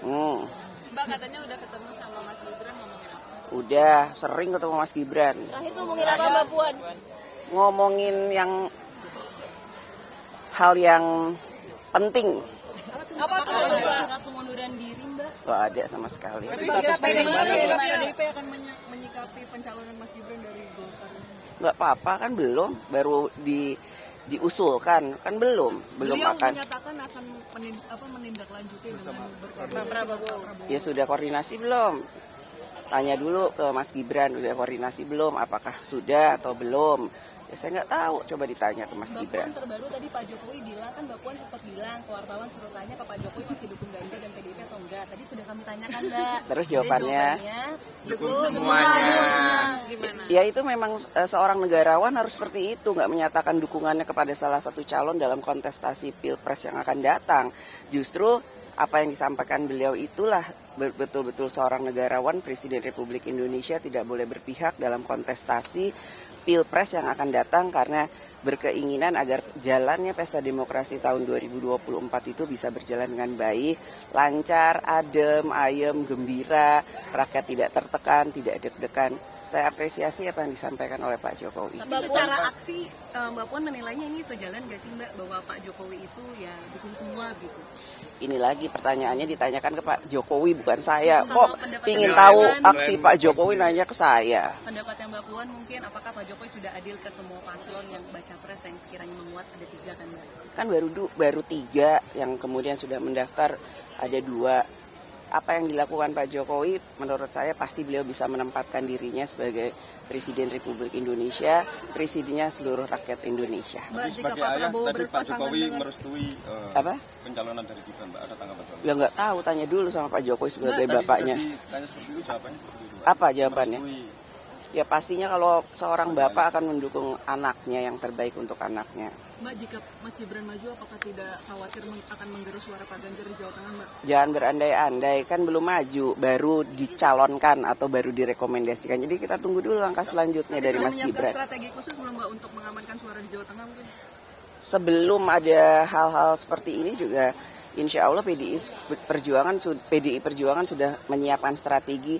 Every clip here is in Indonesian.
Mbak katanya udah ketemu sama Mas Gibran, ngomongin apa? Udah sering ketemu Mas Gibran. Terakhir ngomongin apa Mbak Puan? Ngomongin hal yang penting. Apa tuh? Surat pengunduran diri Mbak? Gak ada sama sekali. Tapi sikap PDIP akan menyikapi pencalonan Mas Gibran dari Golkar. Nggak apa-apa kan belum, baru diusulkan kan belum Beliau akan. menyatakan akan menindaklanjuti dengan Pak Prabowo. Ya sudah koordinasi belum? Tanya dulu ke Mas Gibran, udah koordinasi belum? Apakah sudah atau belum? Ya saya nggak tahu, coba ditanya ke Mas Mbak Gibran. Puan terbaru tadi Pak Jokowi bilang, kan Mbak Puan sempat bilang ke wartawan suruh tanya ke Pak Jokowi masih dukung Ganjar dan PDIP atau enggak. Tadi sudah kami tanyakan Mbak. Terus jawabannya? Dukung semuanya. Gimana? Ya itu memang seorang negarawan harus seperti itu, nggak menyatakan dukungannya kepada salah satu calon dalam kontestasi Pilpres yang akan datang. Justru apa yang disampaikan beliau itulah betul-betul seorang negarawan, Presiden Republik Indonesia tidak boleh berpihak dalam kontestasi Pilpres yang akan datang karena berkeinginan agar jalannya pesta demokrasi tahun 2024 itu bisa berjalan dengan baik, lancar, adem, ayem, gembira, rakyat tidak tertekan, tidak deg-degan. Saya apresiasi apa yang disampaikan oleh Pak Jokowi. Tapi secara aksi Mbak Puan menilainya ini sejalan nggak sih Mbak bahwa Pak Jokowi itu ya dukung semua gitu? Ini lagi pertanyaannya ditanyakan ke Pak Jokowi bukan saya. Kalau Kok pendapat ingin Mbak tahu Puan, aksi Pak Jokowi nanya ke saya? Pendapatnya Mbak Puan mungkin apakah Pak Jokowi sudah adil ke semua paslon yang baca pres yang sekiranya menguat, ada 3 kan Mbak? Kan baru 3 yang kemudian sudah mendaftar, ada 2. Apa yang dilakukan Pak Jokowi menurut saya pasti beliau bisa menempatkan dirinya sebagai Presiden Republik Indonesia, presidennya seluruh rakyat Indonesia. Mbak, jika Sebagai Pak ayah Prabowo tadi Pak berpasangan Jokowi dengan merestui Apa? pencalonan dari Gibran, Mbak. Ada tanggapan soal itu? Ya nggak tahu, tanya dulu sama Pak Jokowi sebagai Tadi bapaknya. sudah ditanya seperti itu, jawabannya seperti itu, Pak. Apa jawabannya? Merestui. Ya pastinya kalau seorang bapak akan mendukung anaknya yang terbaik untuk anaknya. Mbak, jika Mas Gibran maju, apakah tidak khawatir akan menggerus suara Pak Ganjar di Jawa Tengah, Mbak? Jangan berandai-andai, kan belum maju, baru dicalonkan atau baru direkomendasikan. Jadi kita tunggu dulu langkah selanjutnya dari Mas Menyiapkan Gibran. strategi khusus belum Mbak untuk mengamankan suara di Jawa Tengah mungkin? Sebelum ada hal-hal seperti ini juga, insya Allah PDI Perjuangan sudah menyiapkan strategi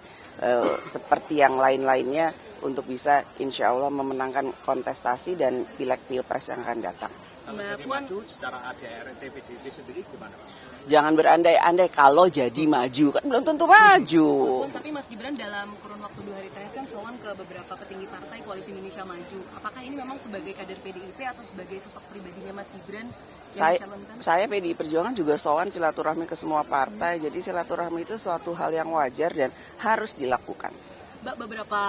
seperti yang lain-lainnya untuk bisa insya Allah memenangkan kontestasi dan pileg pilpres yang akan datang. Mbak Puan secara ADRT PDIP sendiri gimana Pak? Jangan berandai-andai kalau jadi maju, kan belum tentu maju. Puan, tapi Mas Gibran dalam kurun waktu 2 hari terakhir kan sowan ke beberapa petinggi partai Koalisi Indonesia Maju. Apakah ini memang sebagai kader PDIP atau sebagai sosok pribadinya Mas Gibran yang dicalonkan? Saya PDI Perjuangan juga sowan silaturahmi ke semua partai. Jadi silaturahmi itu suatu hal yang wajar dan harus dilakukan. Mbak, beberapa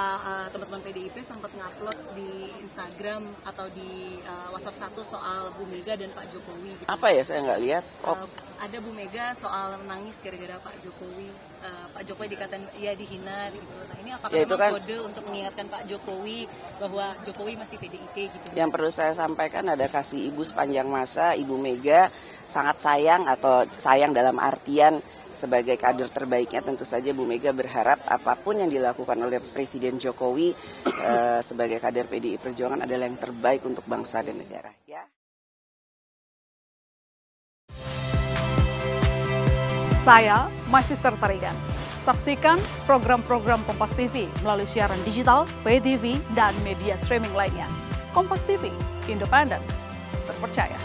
teman-teman PDIP sempat ngupload di Instagram atau di WhatsApp status soal Bu Mega dan Pak Jokowi. Gitu. Apa ya, saya nggak lihat. Ada Bu Mega soal menangis gara-gara Pak Jokowi. Pak Jokowi dikatain ya dihina gitu. Nah ini apakah ya, memang kode untuk mengingatkan Pak Jokowi bahwa Jokowi masih PDIP gitu? Yang perlu saya sampaikan ada kasih ibu sepanjang masa. Ibu Mega sangat sayang atau sayang dalam artian sebagai kader terbaiknya tentu saja Bu Mega berharap apapun yang dilakukan oleh Presiden Jokowi sebagai kader PDI Perjuangan adalah yang terbaik untuk bangsa dan negara. Ya. Saya Magister Tarigan. Saksikan program-program Kompas TV melalui siaran digital, pay TV, dan media streaming lainnya. Kompas TV, independen, terpercaya.